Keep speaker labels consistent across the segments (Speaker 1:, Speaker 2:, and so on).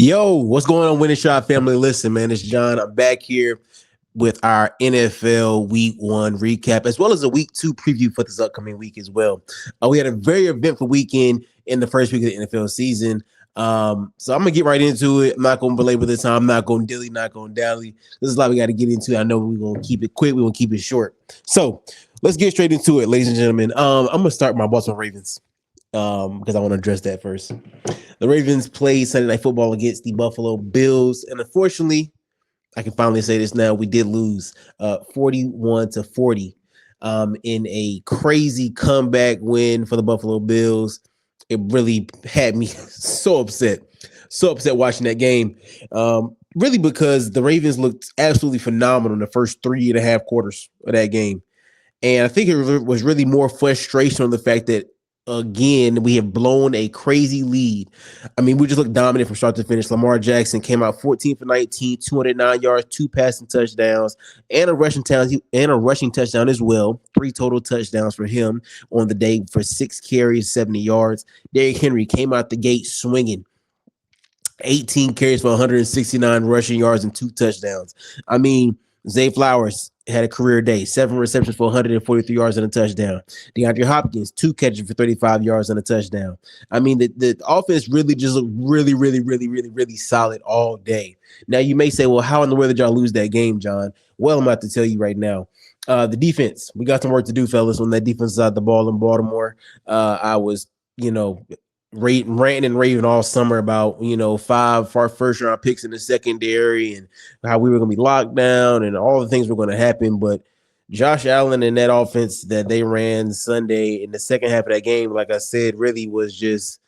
Speaker 1: Yo, what's going on, Winning Shot family? Listen, man, it's John. I'm back here with our NFL Week 1 recap, as well as a Week 2 preview for this upcoming week as well. We had a very eventful weekend in the first week of the NFL season. So I'm gonna get right into it. I'm not gonna belabor the time. I'm not gonna dilly, not gonna dally. This is a lot we got to get into. I know we're gonna keep it quick. We're gonna keep it short. So let's get straight into it, ladies and gentlemen. I'm gonna start my Baltimore Ravens because I want to address that first. The Ravens played Sunday Night Football against the Buffalo Bills, and unfortunately, I can finally say this now: we did lose, 41-40, in a crazy comeback win for the Buffalo Bills. It really had me so upset watching that game. Really because the Ravens looked absolutely phenomenal in the first 3.5 quarters of that game. And I think it was really more frustration on the fact that, again, we have blown a crazy lead. I mean, we just looked dominant from start to finish. Lamar Jackson came out 14 for 19, 209 yards, 2 passing touchdowns, and a rushing touchdown as well. 3 total touchdowns for him on the day for 6 carries, 70 yards. Derrick Henry came out the gate swinging. 18 carries for 169 rushing yards and 2 touchdowns. I mean, Zay Flowers had a career day, 7 receptions for 143 yards and a touchdown. DeAndre Hopkins, 2 catches for 35 yards and a touchdown. I mean, the offense really just looked really solid all day. Now, you may say, well, how in the world did y'all lose that game, John? Well, I'm about to tell you right now. The defense, we got some work to do, fellas, on that defense side of the ball in Baltimore. I was, ranting and raving all summer about 5 first round picks in the secondary and how we were going to be locked down and all the things were going to happen. But Josh Allen and that offense that they ran Sunday in the second half of that game, like I said, really was just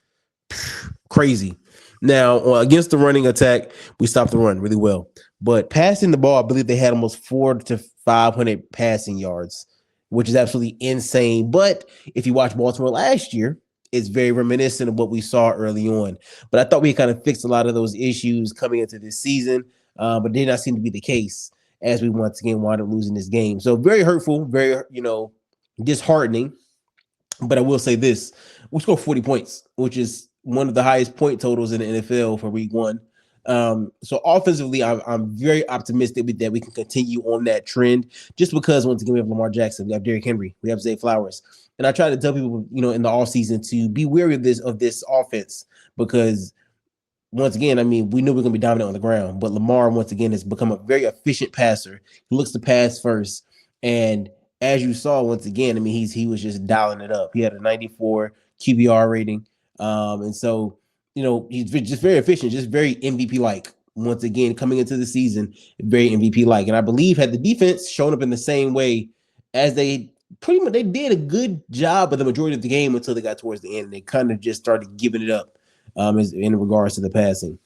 Speaker 1: crazy. Now, against the running attack, we stopped the run really well. But passing the ball, I believe they had almost 400 to 500 passing yards, which is absolutely insane. But if you watch Baltimore last year, it's very reminiscent of what we saw early on. But I thought we kind of fixed a lot of those issues coming into this season, but did not seem to be the case as we once again wound up losing this game. So very hurtful, very, disheartening. But I will say this: we scored 40 points, which is one of the highest point totals in the NFL for week 1. So offensively, I'm very optimistic that we can continue on that trend, just because once again we have Lamar Jackson, we have Derrick Henry, we have Zay Flowers, and I try to tell people, in the offseason to be wary of this offense, because once again, I mean, we knew we are going to be dominant on the ground, but Lamar once again has become a very efficient passer. He looks to pass first, and as you saw once again, I mean, he was just dialing it up. He had a 94 QBR rating, and so. He's just very efficient, just very MVP-like. Once again, coming into the season, very MVP-like. And I believe had the defense shown up in the same way as they did a good job of the majority of the game until they got towards the end. They kind of just started giving it up in regards to the passing.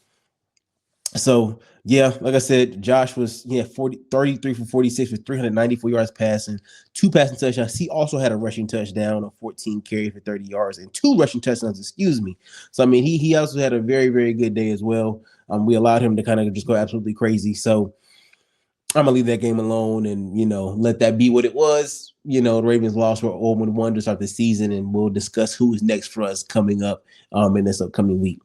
Speaker 1: So, yeah, like I said, Josh was 33 for 46 with 394 yards passing, 2 passing touchdowns. He also had a rushing touchdown of 14 carries for 30 yards and 2 rushing touchdowns, excuse me. So, I mean, he also had a very, very good day as well. We allowed him to kind of just go absolutely crazy. So, I'm going to leave that game alone and, let that be what it was. The Ravens lost for 0-1 to start the season, and we'll discuss who is next for us coming up in this upcoming week.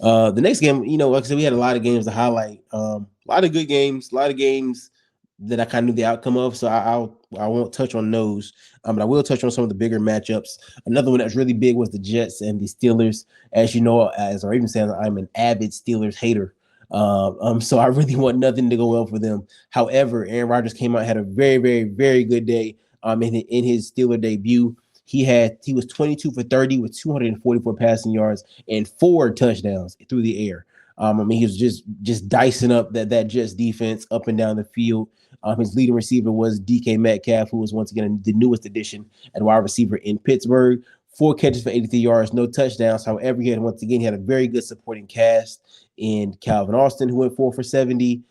Speaker 1: The next game, like I said, we had a lot of games to highlight. A lot of good games, a lot of games that I kind of knew the outcome of. So I won't touch on those, but I will touch on some of the bigger matchups. Another one that's really big was the Jets and the Steelers. As you know, as a Ravens fan, I'm an avid Steelers hater. So I really want nothing to go well for them. However, Aaron Rodgers came out, had a very, very, very good day in his Steeler debut. He was 22 for 30 with 244 passing yards and 4 touchdowns through the air. I mean, he was just dicing up that Jets defense up and down the field. His leading receiver was DK Metcalf, who was once again the newest addition at wide receiver in Pittsburgh. 4 catches for 83 yards, no touchdowns. However, he had a very good supporting cast in Calvin Austin, who went 4 for 70.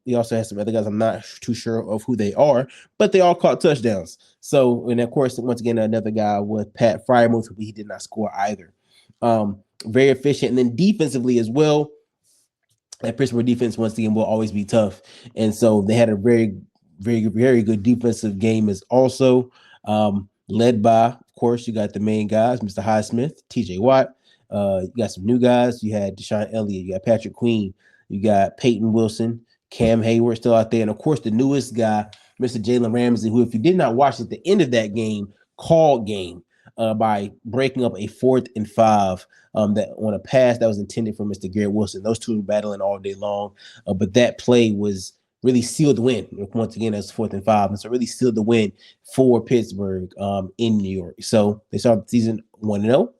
Speaker 1: He also has some other guys. I'm not too sure of who they are, but they all caught touchdowns. So, and of course, once again, another guy was Pat Freiermuth, who he did not score either. Very efficient. And then defensively as well, that Pittsburgh defense, once again, will always be tough. And so they had a very, very, very good defensive game as also led by, of course, you got the main guys, Mr. Highsmith, TJ Watt, You got some new guys. You had Deshaun Elliott. You got Patrick Queen. You got Peyton Wilson. Cam Hayward still out there. And, of course, the newest guy, Mr. Jalen Ramsey, who, if you did not watch at the end of that game, called game by breaking up a 4th and 5 that on a pass that was intended for Mr. Garrett Wilson. Those two were battling all day long. But that play was really sealed the win. Once again, that's 4th and 5. And so really sealed the win for Pittsburgh in New York. So they started the season 1-0.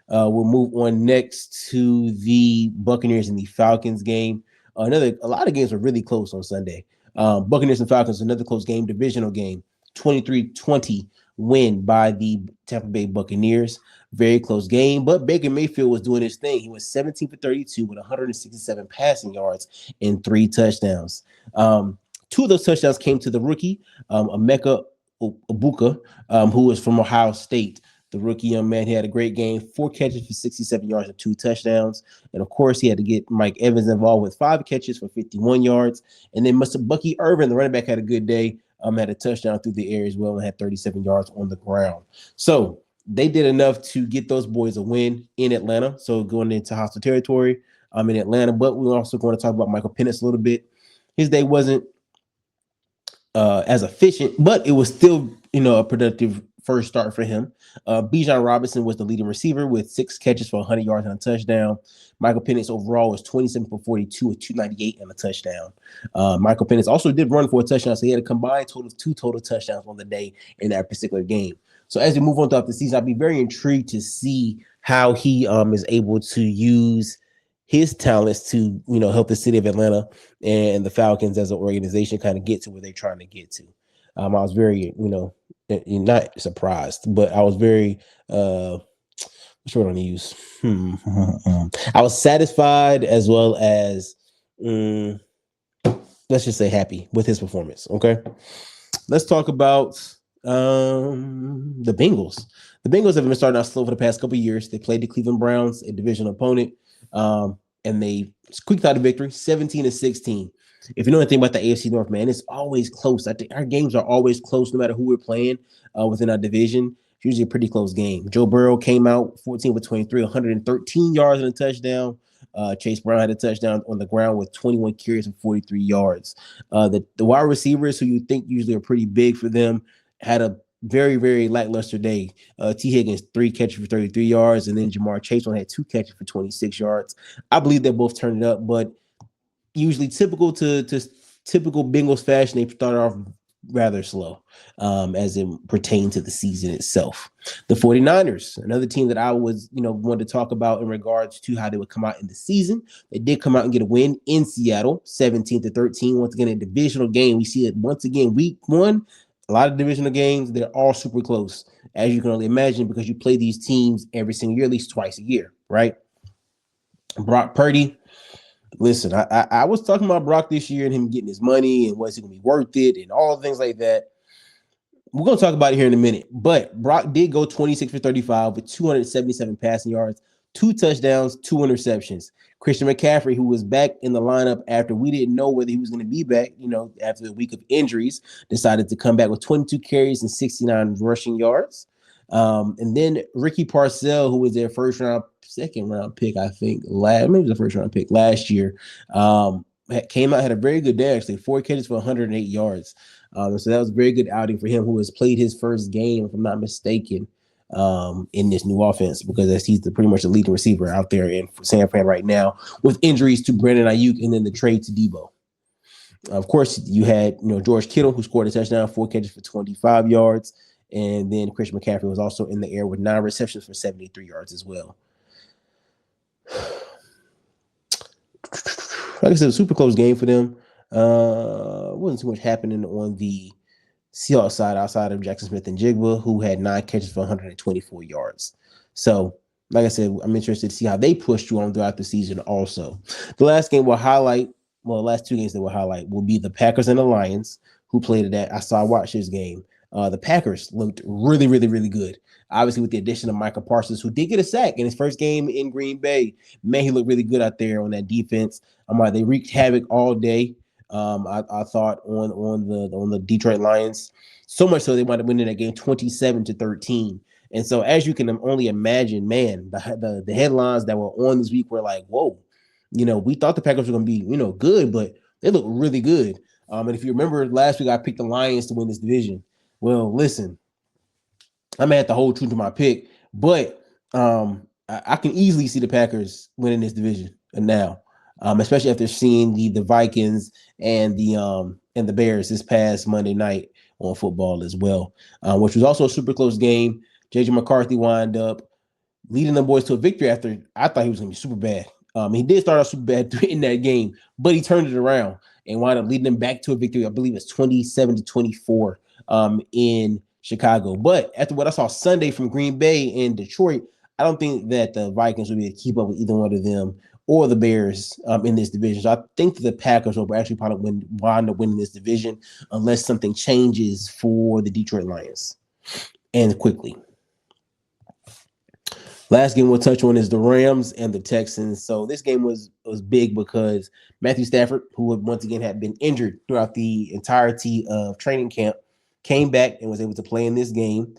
Speaker 1: We'll move on next to the Buccaneers and the Falcons game. A lot of games were really close on Sunday. Buccaneers and Falcons, another close game, divisional game, 23-20 win by the Tampa Bay Buccaneers. Very close game, but Baker Mayfield was doing his thing. He was 17 for 32 with 167 passing yards and 3 touchdowns. 2 of those touchdowns came to the rookie, Emeka Ibuka, who was from Ohio State. The rookie young man, he had a great game, 4 catches for 67 yards and 2 touchdowns. And, of course, he had to get Mike Evans involved with 5 catches for 51 yards. And then Mr. Bucky Irvin, the running back, had a good day, had a touchdown through the air as well and had 37 yards on the ground. So they did enough to get those boys a win in Atlanta. So going into hostile territory in Atlanta. But we're also going to talk about Michael Penix a little bit. His day wasn't as efficient, but it was still, a productive first start for him. Bijan Robinson was the leading receiver with 6 catches for 100 yards and a touchdown. Michael Penix overall was 27 for 42 with 298 and a touchdown. Michael Penix also did run for a touchdown, so he had a combined total of 2 total touchdowns on the day in that particular game. So as we move on throughout the season, I'll be very intrigued to see how he is able to use his talents to, help the city of Atlanta and the Falcons as an organization kind of get to where they're trying to get to. I was very, not surprised, but I was very, what's the word I want to use? I was satisfied as well as, let's just say happy with his performance. Okay. Let's talk about the Bengals. The Bengals have been starting out slow for the past couple of years. They played the Cleveland Browns, a divisional opponent, and they squeaked out a victory, 17-16. If you know anything about the AFC North, man, it's always close. I think our games are always close no matter who we're playing within our division. It's usually a pretty close game. Joe Burrow came out 14 for 23, 113 yards and a touchdown. Chase Brown had a touchdown on the ground with 21 carries and 43 yards. The wide receivers, who you think usually are pretty big for them, had a very, very lackluster day. T. Higgins, 3 catches for 33 yards, and then Jamar Chase had 2 catches for 26 yards. I believe they both turned it up, but usually typical to typical Bengals fashion, they started off rather slow as it pertained to the season itself. The 49ers, another team that I was, wanted to talk about in regards to how they would come out in the season. They did come out and get a win in Seattle, 17-13. Once again, a divisional game. We see it once again, week 1. A lot of divisional games, they're all super close, as you can only imagine, because you play these teams every single year, at least twice a year, right? Brock Purdy. Listen, I was talking about Brock this year and him getting his money and was he going to be worth it and all things like that. We're going to talk about it here in a minute. But Brock did go 26 for 35 with 277 passing yards, 2 touchdowns, 2 interceptions. Christian McCaffrey, who was back in the lineup after we didn't know whether he was going to be back, after the week of injuries, decided to come back with 22 carries and 69 rushing yards. And then Ricky Parcell, who was their second round pick, I think, maybe the first round pick last year, came out, had a very good day, actually, 4 catches for 108 yards. So that was a very good outing for him, who has played his first game, if I'm not mistaken, in this new offense, because he's pretty much the leading receiver out there in San Fran right now, with injuries to Brandon Ayuk and then the trade to Debo. Of course, you had George Kittle, who scored a touchdown, 4 catches for 25 yards. And then Christian McCaffrey was also in the air with 9 receptions for 73 yards as well. Like I said, a super close game for them. Wasn't too much happening on the Seahawks side outside of Jackson Smith and Jigba, who had 9 catches for 124 yards. So, like I said, I'm interested to see how they pushed you on throughout the season also. The last game the last 2 games that we'll highlight will be the Packers and the Lions, who played at that. I watched this game. The Packers looked really, really, really good. Obviously, with the addition of Michael Parsons, who did get a sack in his first game in Green Bay. Man, he looked really good out there on that defense. They wreaked havoc all day. I thought on the Detroit Lions, so much so they wound up winning that game 27-13. And so, as you can only imagine, man, the headlines that were on this week were like, whoa, we thought the Packers were going to be, good, but they look really good. And if you remember last week, I picked the Lions to win this division. Well, listen, I'm gonna have to hold true to my pick, but I can easily see the Packers winning this division now, especially after seeing the Vikings and the Bears this past Monday night on football as well, which was also a super close game. JJ McCarthy wound up leading the boys to a victory after I thought he was going to be super bad. He did start off super bad in that game, but he turned it around and wound up leading them back to a victory. I believe it's 27-24 in Chicago. But after what I saw Sunday from Green Bay and Detroit, I don't think that the Vikings will be able to keep up with either one of them or the Bears in this division. So I think that the Packers will actually probably wind up winning this division unless something changes for the Detroit Lions, and quickly. Last game we'll touch on is the Rams and the Texans. So this game was big because Matthew Stafford, who once again had been injured throughout the entirety of training camp, came back and was able to play in this game.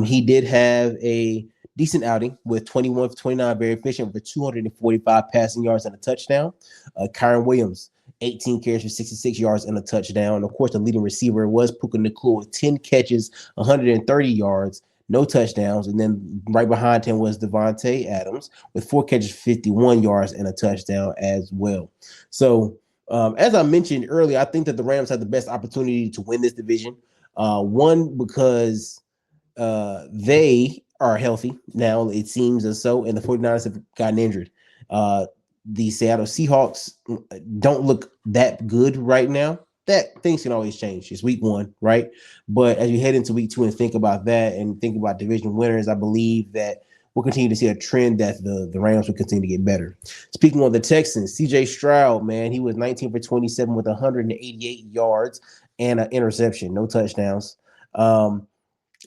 Speaker 1: He did have a decent outing with 21 for 29, very efficient for 245 passing yards and a touchdown. Kyron Williams, 18 carries for 66 yards and a touchdown. Of course, the leading receiver was Puka Nacua with 10 catches, 130 yards, no touchdowns. And then right behind him was Devontae Adams with 4 catches, 51 yards, and a touchdown as well. So, as I mentioned earlier, I think that the Rams have the best opportunity to win this division. One, because they are healthy now, it seems as so, and the 49ers have gotten injured. The Seattle Seahawks don't look that good right now. That things can always change. It's week 1, right? But as you head into week 2 and think about that and think about division winners, I believe that we'll continue to see a trend that the Rams will continue to get better. Speaking of the Texans, CJ Stroud, man, he was 19 for 27 with 188 yards and an interception, no touchdowns.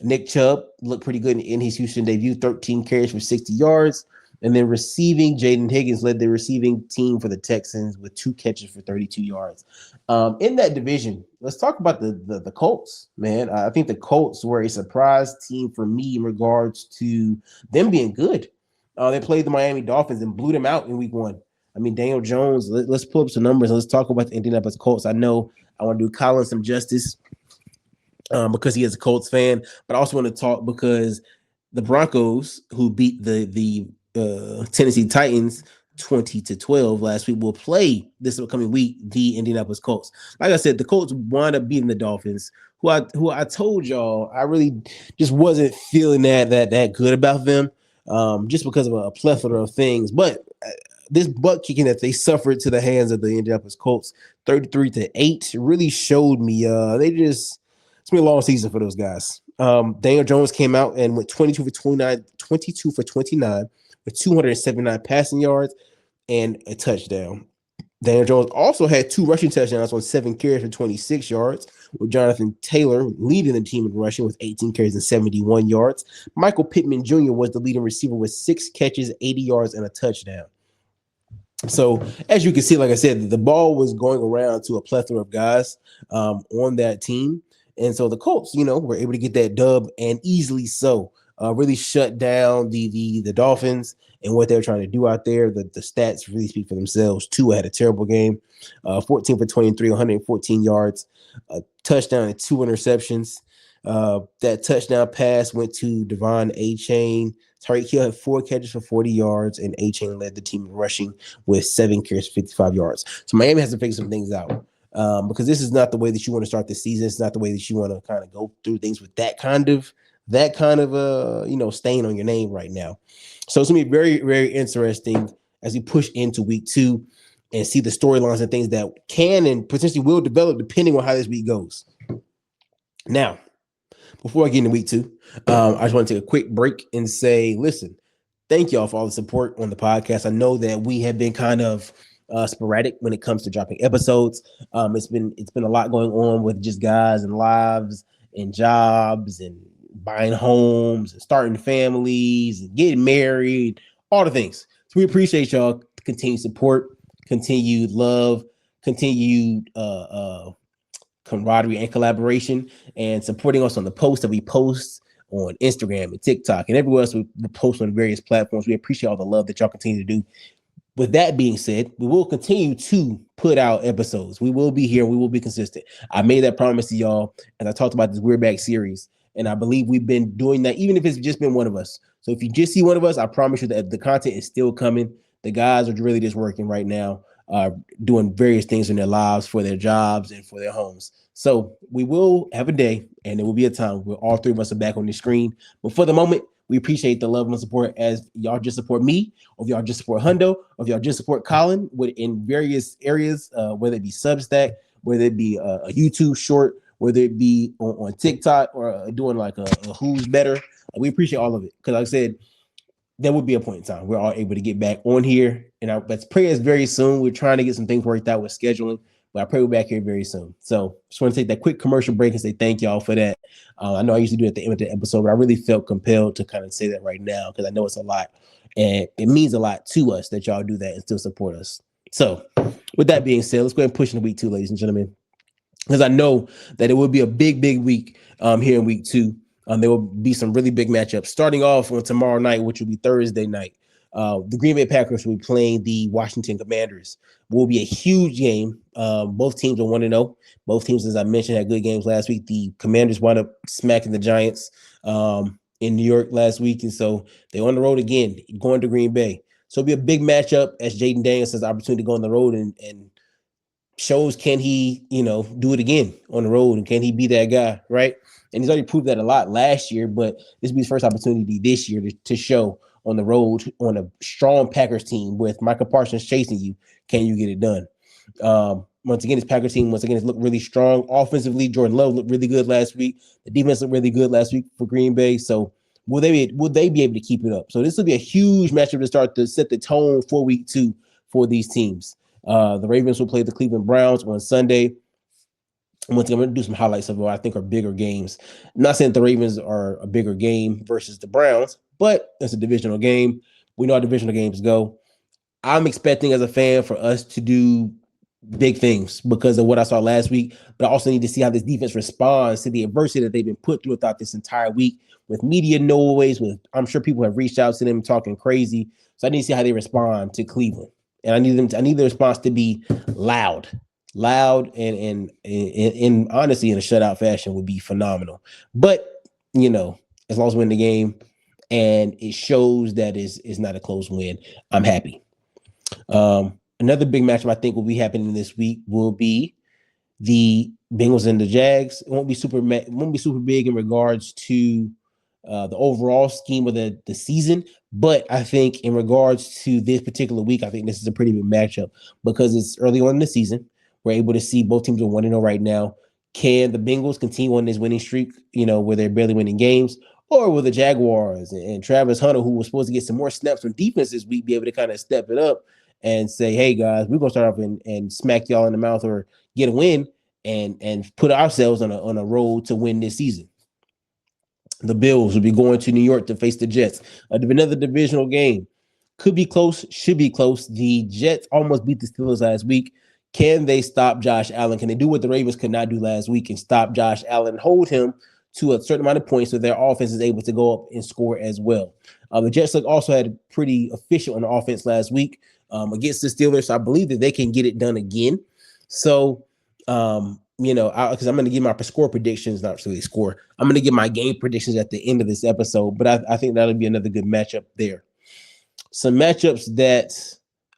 Speaker 1: Nick Chubb looked pretty good in his Houston debut, 13 carries for 60 yards. And then receiving, Jaden Higgins led the receiving team for the Texans with 2 catches for 32 yards. In that division, let's talk about the Colts, man. I think the Colts were a surprise team for me in regards to them being good. They played the Miami Dolphins and blew them out in week 1. I mean, Daniel Jones, let's pull up some numbers and let's talk about the Indianapolis Colts. I know I want to do Colin some justice because he is a Colts fan, but I also want to talk because the Broncos, who beat the Tennessee Titans 20-12 last week, will play this upcoming week the Indianapolis Colts. Like I said, the Colts wound up beating the Dolphins, who I told y'all I really just wasn't feeling that good about them, just because of a plethora of things. But this butt kicking that they suffered to the hands of the Indianapolis Colts, 33-8, really showed me it's been a long season for those guys. Daniel Jones came out and went 22 for 29 with 279 passing yards and a touchdown. Daniel Jones also had 2 rushing touchdowns on 7 carries for 26 yards, with Jonathan Taylor leading the team in rushing with 18 carries and 71 yards. Michael Pittman Jr. was the leading receiver with 6 catches, 80 yards, and a touchdown. So, as you can see, like I said, the ball was going around to a plethora of guys on that team. And so the Colts, were able to get that dub, and easily so. Really shut down the Dolphins and what they're trying to do out there. The stats really speak for themselves. Tua had a terrible game, 14 for 23, 114 yards, a touchdown and 2 interceptions. That touchdown pass went to Devon Achane. Tyreek Hill had 4 catches for 40 yards, and Achane led the team in rushing with 7 carries for 55 yards. So Miami has to figure some things out. Because this is not the way that you want to start the season. It's not the way that you want to kind of go through things with that kind of stain on your name right now. So it's gonna be very, very interesting as we push into week 2 and see the storylines and things that can and potentially will develop depending on how this week goes. Now, before I get into week 2, I just want to take a quick break and say, listen, thank y'all for all the support on the podcast. I know that we have been kind of sporadic when it comes to dropping episodes. It's been a lot going on with just guys and lives and jobs and buying homes and starting families and getting married, all the things. So we appreciate y'all continued support, continued love, continued camaraderie and collaboration, and supporting us on the posts that we post on Instagram and TikTok and everywhere else we post on various platforms. We appreciate all the love that y'all continue to do. With that being said, we will continue to put out episodes. We will be here. We will be consistent. I made that promise to y'all, and I talked about this We're Back series, and I believe we've been doing that, even if it's just been one of us. So if you just see one of us, I promise you that the content is still coming. The guys are really just working right now, doing various things in their lives for their jobs and for their homes. So we will have a day, and there will be a time where all three of us are back on the screen. But for the moment, we appreciate the love and support as y'all just support me, or if y'all just support Hundo, or if y'all just support Colin in various areas, whether it be Substack, whether it be a YouTube short, whether it be on TikTok, or doing like a Who's Better. We appreciate all of it. Because like I said, there would be a point in time we're all able to get back on here. And let's pray it's very soon. We're trying to get some things worked out with scheduling, but I pray we're back here very soon. So just want to take that quick commercial break and say thank y'all for that. I know I usually do it at the end of the episode, but I really felt compelled to kind of say that right now because I know it's a lot. And it means a lot to us that y'all do that and still support us. So with that being said, let's go ahead and push into week 2, ladies and gentlemen, because I know that it will be a big, big week here in week 2. There will be some really big matchups starting off on tomorrow night, which will be Thursday night. The Green Bay Packers will be playing the Washington Commanders. Will be a huge game. Both teams are 1-0. Both teams, as I mentioned, had good games last week. The Commanders wound up smacking the Giants in New York last week, and so they're on the road again, going to Green Bay. So it'll be a big matchup as Jaden Daniels has the opportunity to go on the road and shows can he, do it again on the road, and can he be that guy, right? And he's already proved that a lot last year, but this will be his first opportunity this year to show on the road on a strong Packers team with Michael Parsons chasing you. Can you get it done? Once again, this Packers team, has looked really strong. Offensively, Jordan Love looked really good last week. The defense looked really good last week for Green Bay. So will they be able to keep it up? So this will be a huge matchup to start to set the tone for week 2 for these teams. The Ravens will play the Cleveland Browns on Sunday. Once again, I'm going to do some highlights of what I think are bigger games. I'm not saying the Ravens are a bigger game versus the Browns, but it's a divisional game. We know how divisional games go. I'm expecting as a fan for us to do big things because of what I saw last week, but I also need to see how this defense responds to the adversity that they've been put through throughout this entire week with media noise. I'm sure people have reached out to them talking crazy. So I need to see how they respond to Cleveland. And I need the response to be loud, and honestly in a shutout fashion would be phenomenal. But as long as we win the game and it shows that it's not a close win, I'm happy. Another big matchup I think will be happening this week will be the Bengals and the Jags. It won't be super big in regards to the overall scheme of the season, but I think in regards to this particular week, I think this is a pretty big matchup because it's early on in the season. We're able to see both teams are 1-0 right now. Can the Bengals continue on this winning streak, where they're barely winning games, or will the Jaguars and Travis Hunter, who was supposed to get some more snaps from defense this week, be able to kind of step it up and say, hey guys, we're gonna start off and smack y'all in the mouth or get a win and put ourselves on a road to win this season. The Bills will be going to New York to face the Jets. Another divisional game. Could be close, should be close. The Jets almost beat the Steelers last week. Can they stop Josh Allen? Can they do what the Ravens could not do last week and stop Josh Allen, hold him to a certain amount of points so their offense is able to go up and score as well? The Jets also had pretty efficient on the offense last week against the Steelers. So I believe that they can get it done again. So, because I'm going to give my score predictions, not really score. I'm going to give my game predictions at the end of this episode, but I think that'll be another good matchup there. Some matchups that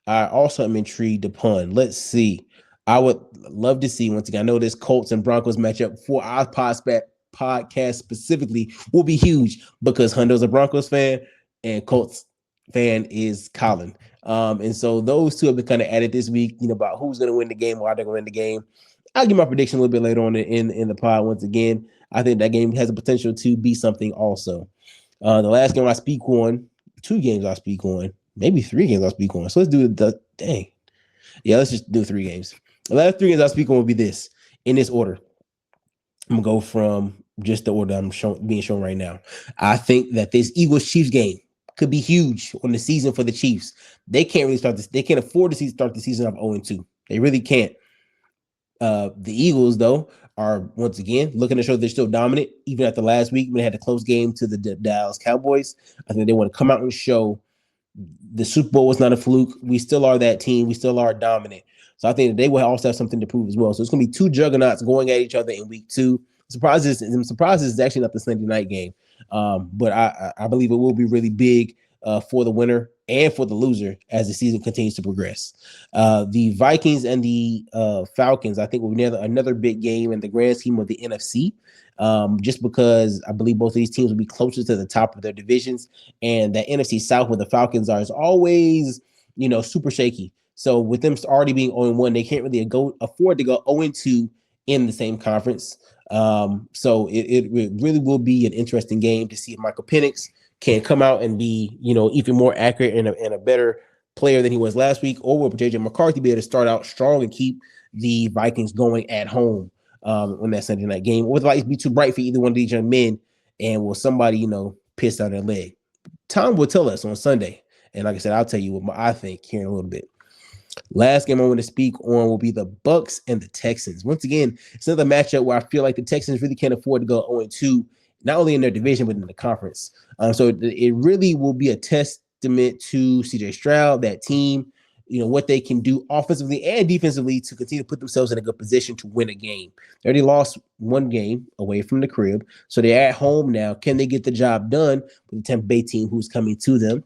Speaker 1: I also am intrigued upon. Let's see. I would love to see, once again, I know this Colts and Broncos matchup for our podcast specifically will be huge because Hundo's a Broncos fan and Colts fan is Colin. And so those two have been kind of added this week, about who's going to win the game, why they're going to win the game. I'll give my prediction a little bit later on in the pod. Once again, I think that game has the potential to be something also. The last game I speak on, 2 games I speak on, maybe 3 games I speak on. So let's do let's just do 3 games. The last 3 games I speak on will be this, in this order. I'm going to go from just the order I'm being shown right now. I think that this Eagles-Chiefs game could be huge on the season for the Chiefs. They can't really start this. They can't afford to start the season off 0-2. They really can't. The Eagles, though, are once again looking to show they're still dominant, even after last week when they had a close game to the Dallas Cowboys. I think they want to come out and show the Super Bowl was not a fluke. We still are that team. We still are dominant. So I think that they will also have something to prove as well. So it's going to be two juggernauts going at each other in week two. Surprises is actually not the Sunday night game, but I believe it will be really big for the winner and for the loser as the season continues to progress. The Vikings and the Falcons, I think, will be another big game in the grand scheme of the NFC. Just because I believe both of these teams will be closer to the top of their divisions, and that NFC South where the Falcons are is always, super shaky. So with them already being 0-1, they can't really afford to go 0-2 in the same conference. So it really will be an interesting game to see if Michael Penix can come out and be, even more accurate and a better player than he was last week, or will JJ McCarthy be able to start out strong and keep the Vikings going at home on that Sunday night game? Or will the lights be too bright for either one of these young men? And will somebody, piss out their leg? Tom will tell us on Sunday. And like I said, I'll tell you what I think here in a little bit. Last game I want to speak on will be the Bucks and the Texans. Once again, it's another matchup where I feel like the Texans really can't afford to go 0-2, not only in their division, but in the conference. So it really will be a testament to CJ Stroud, that team, what they can do offensively and defensively to continue to put themselves in a good position to win a game. They already lost one game away from the crib, so they're at home now. Can they get the job done with the Tampa Bay team who's coming to them?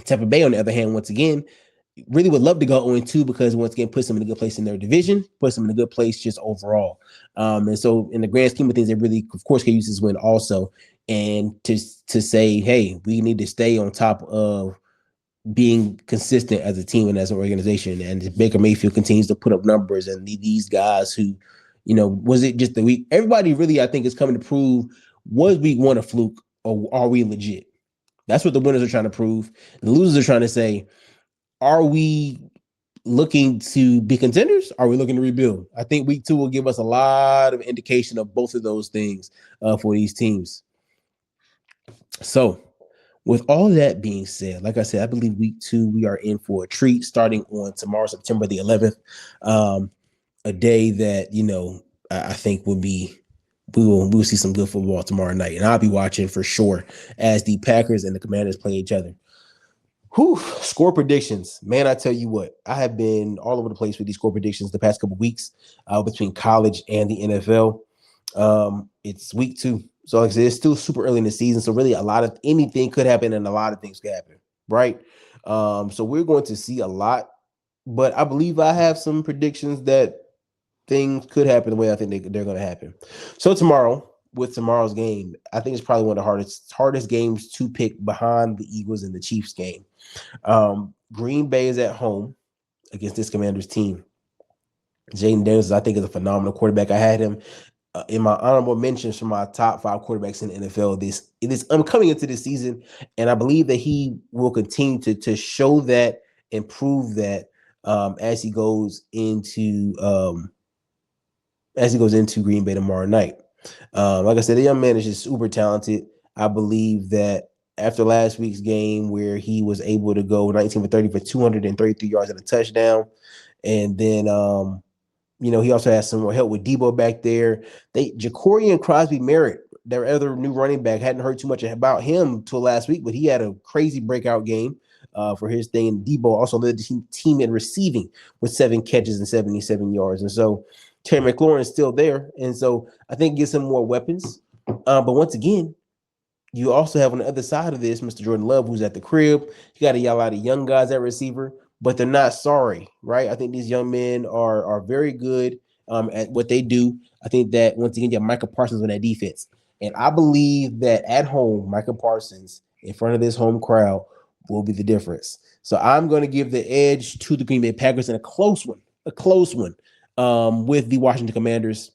Speaker 1: Tampa Bay, on the other hand, once again, really would love to go 0-2 because once again puts them in a good place in their division, puts them in a good place just overall. And so in the grand scheme of things, they really, of course, can use this win also. And to say, hey, we need to stay on top of being consistent as a team and as an organization. And Baker Mayfield continues to put up numbers, and these guys who, was it just the week? Everybody really, I think, is coming to prove, was week one a fluke or are we legit? That's what the winners are trying to prove. The losers are trying to say, are we looking to be contenders? Are we looking to rebuild? I think week two will give us a lot of indication of both of those things for these teams. So with all that being said, like I said, I believe week two, we are in for a treat starting on tomorrow, September the 11th, a day that, I think will be, we will see some good football tomorrow night. And I'll be watching for sure as the Packers and the Commanders play each other. Whew, score predictions. Man, I tell you what, I have been all over the place with these score predictions the past couple of weeks between college and the NFL. It's week two. So like I said, it's still super early in the season. So really anything could happen and a lot of things could happen, right? So we're going to see a lot. But I believe I have some predictions that things could happen the way I think they're going to happen. So with tomorrow's game, I think it's probably one of the hardest games to pick behind the Eagles and the Chiefs game. Green Bay is at home against this Commanders team. Jaden Daniels, I think, is a phenomenal quarterback. I had him in my honorable mentions for my top 5 quarterbacks in the NFL. I'm coming into this season, and I believe that he will continue to show that and prove that as he goes into Green Bay tomorrow night. Like I said, the young man is just super talented. I believe that after last week's game where he was able to go 19 for 30 for 233 yards and a touchdown, and then he also has some more help with Debo back there. Jacorian Crosby Merritt, their other new running back, hadn't heard too much about him till last week, but he had a crazy breakout game for his thing. And Debo also led the team in receiving with 7 catches and 77 yards. And so Terry McLaurin is still there. And so I think it gives him more weapons. But once again, you also have on the other side of this, Mr. Jordan Love, who's at the crib. You got a lot of young guys at receiver, but they're not sorry, right? I think these young men are very good at what they do. I think that, once again, you have Micah Parsons on that defense. And I believe that at home, Micah Parsons in front of this home crowd will be the difference. So I'm going to give the edge to the Green Bay Packers in a close one with the Washington Commanders,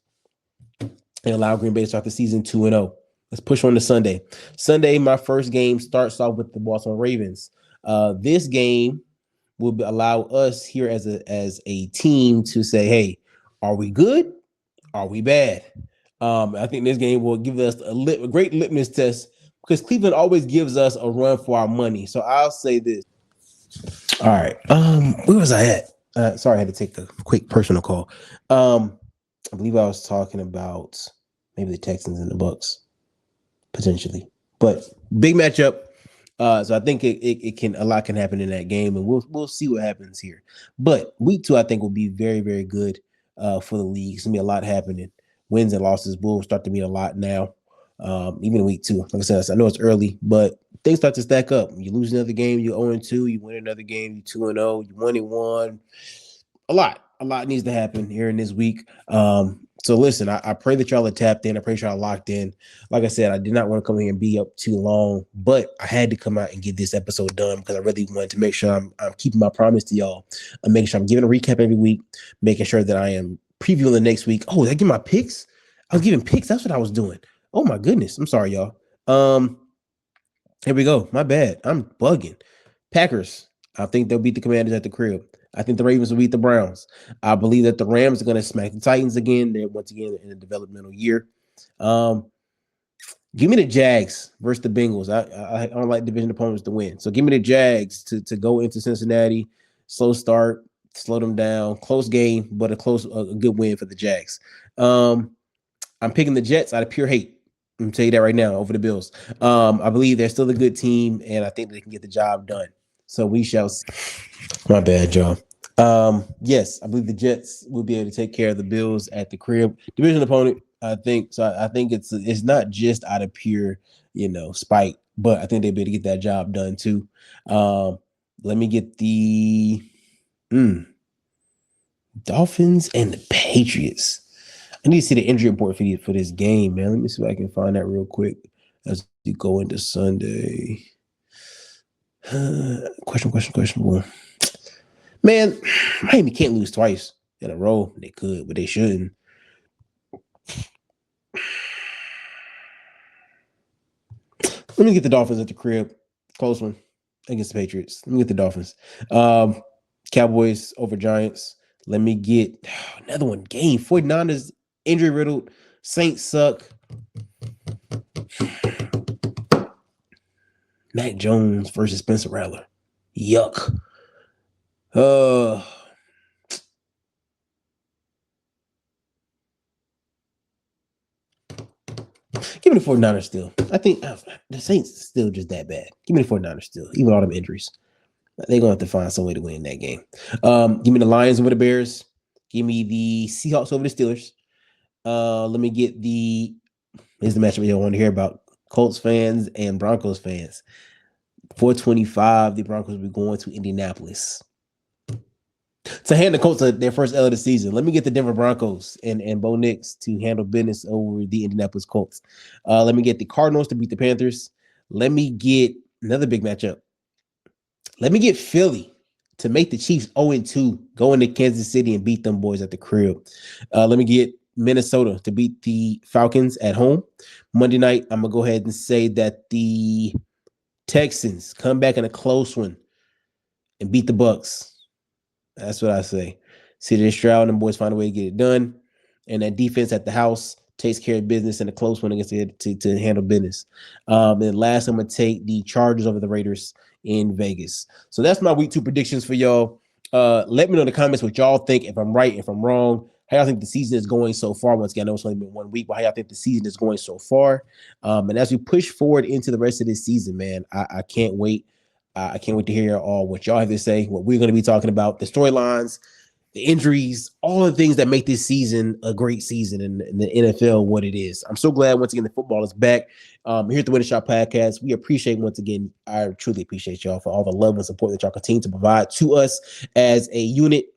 Speaker 1: and allow Green Bay to start the season 2-0. Let's push on to Sunday. Sunday, my first game starts off with the Baltimore Ravens. This game will allow us here as a team to say, hey, are we good? Are we bad? I think this game will give us a great litmus test, because Cleveland always gives us a run for our money. So I'll say this. All right. Where was I at? Sorry, I had to take a quick personal call. I believe I was talking about maybe the Texans and the Bucks potentially, but big matchup. So I think it can a lot can happen in that game, and we'll see what happens here. But week 2, I think will be very very good for the league. It's gonna be a lot happening. Wins and losses will start to mean a lot now. Even in week 2, like I said, I know it's early, but things start to stack up. You lose another game, you 0-2. You win another game, you 2-0. You 1-1. A lot needs to happen here in this week. So listen, I pray that y'all are tapped in. I pray y'all are locked in. Like I said, I did not want to come here and be up too long, but I had to come out and get this episode done because I really wanted to make sure I'm keeping my promise to y'all. I'm making sure I'm giving a recap every week, making sure that I am previewing the next week. Oh, did I give my picks? I was giving picks. That's what I was doing. Oh my goodness. I'm sorry, y'all. Here we go. My bad. I'm bugging. Packers. I think they'll beat the Commanders at the crib. I think the Ravens will beat the Browns. I believe that the Rams are going to smack the Titans again. They're once again in a developmental year. Um, Give me the Jags versus the Bengals. I don't like division opponents to win. So give me the Jags to go into Cincinnati. Slow start, slow them down. Close game, but a good win for the Jags. I'm picking the Jets out of pure hate. I'm gonna tell you that right now over the Bills. I believe they're still a good team, and I think they can get the job done. So we shall see. My bad, y'all. Yes, I believe the Jets will be able to take care of the Bills at the crib. Division opponent, I think. So I think it's not just out of pure, spite, but I think they'll be able to get that job done too. Let me get the Dolphins and the Patriots. I need to see the injury report for this game, man. Let me see if I can find that real quick as we go into Sunday. Question. Man, Miami can't lose twice in a row. They could, but they shouldn't. Let me get the Dolphins at the crib. Close one against the Patriots. Let me get the Dolphins. Cowboys over Giants. Let me get another one. Game 49ers injury riddled. Saints suck. Mac Jones versus Spencer Rattler. Yuck. Give me the 49ers still. I think the Saints still just that bad. Give me the 49ers still, even all them injuries. They're going to have to find some way to win that game. Give me the Lions over the Bears. Give me the Seahawks over the Steelers. Let me get here's the matchup you don't want to hear about. Colts fans and Broncos fans. 425, the Broncos will be going to Indianapolis to hand the Colts their first L of the season. Let me get the Denver Broncos and Bo Nix to handle business over the Indianapolis Colts. Let me get the Cardinals to beat the Panthers. Let me get another big matchup. Let me get Philly to make the Chiefs 0-2, go into Kansas City and beat them boys at the crib. Let me get Minnesota to beat the Falcons at home. Monday night, I'm going to go ahead and say that the Texans come back in a close one and beat the Bucks. That's what I say. CJ Stroud and the boys find a way to get it done. And that defense at the house takes care of business in a close one against to handle business. And last, I'm going to take the Chargers over the Raiders in Vegas. So that's my week 2 predictions for y'all. Let me know in the comments what y'all think, if I'm right, if I'm wrong, how y'all think the season is going so far. Once again, I know it's only been 1 week, but how y'all think the season is going so far. And as we push forward into the rest of this season, man, I can't wait. I can't wait to hear all what y'all have to say, what we're going to be talking about, the storylines, the injuries, all the things that make this season a great season in the NFL, what it is. I'm so glad once again the football is back. Here at the Winning Shot Podcast, we appreciate once again, I truly appreciate y'all for all the love and support that y'all continue to provide to us as a unit.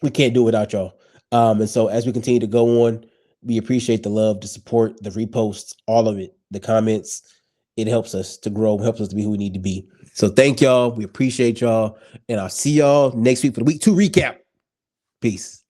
Speaker 1: We can't do it without y'all. And so as we continue to go on, we appreciate the love, the support, the reposts, all of it, the comments. It helps us to grow, helps us to be who we need to be. So thank y'all. We appreciate y'all. And I'll see y'all next week for the week 2 recap. Peace.